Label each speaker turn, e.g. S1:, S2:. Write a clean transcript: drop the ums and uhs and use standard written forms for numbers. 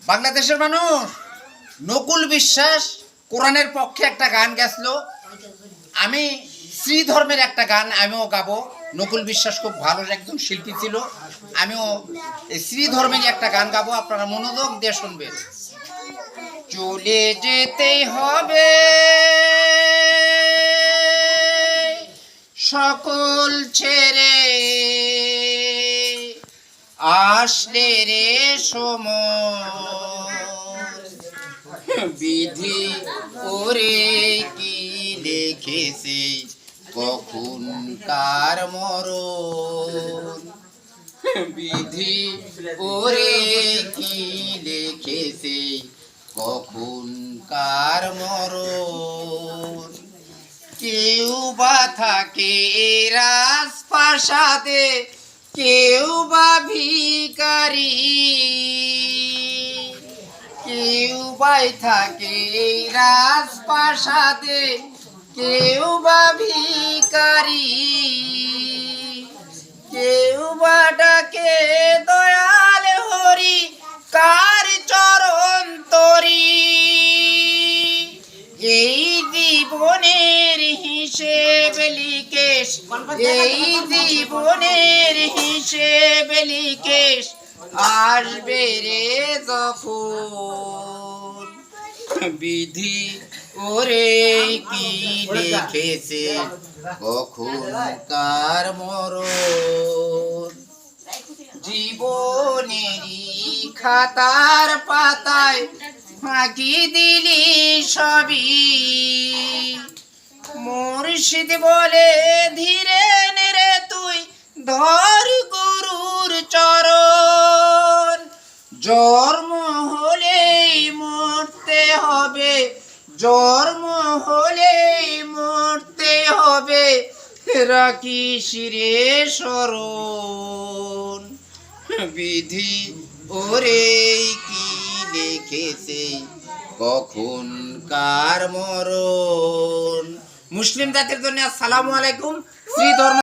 S1: বাংলাদেশের মানুষ নকুল বিশ্বাস কোরআনের পক্ষে একটা গান গেছিল। আমি শ্রী ধর্মের একটা গান আমিও গাবো। নকুল বিশ্বাস খুব ভালো একজন শিল্পী ছিল, আমিও শ্রী ধর্মের একটা গান গাবো, আপনারা মনোযোগ দিয়ে শুনবেন। চলে যেতেই হবে সকল ছেড়ে, আসলে রে সময় বিধি ওরে কি লিখেছে কখন কার মরণ, বিধি ওরে কি লিখেছে কখন কার মরণ। কেউ বা থাকে রাজপ্রাসাদে, কেউ বা ভিখারি, কেউ বাই থাকে রাজপ্রাসাদে, কেউ বা ভিখারি, কেউ বা ডাকে দয়াল হরি কার চরণ তরি। এই জীবনের হিসেব লিখেস, এই জীবনের হিসেব লিখেস আসবে রে যখন, বিধি ওরে কি লিখেছে কখন কার মরণ। জীবনেরই খাতার পাতায় ফাঁকি দিলি সবই, মুর্শিদ বলে ধীরে নেড়ে তুই ধর গুরুর চরণ। জন্ম হলেই মরতে হবে, জন্ম হলেই মরতে হবে, রাখিস রে স্মরণ। বিধি ওরে কি লিখেছে কখন কার মরণ। মুসলিম জাতির জন্য আসসালামু আলাইকুম। শ্রী ধর্ম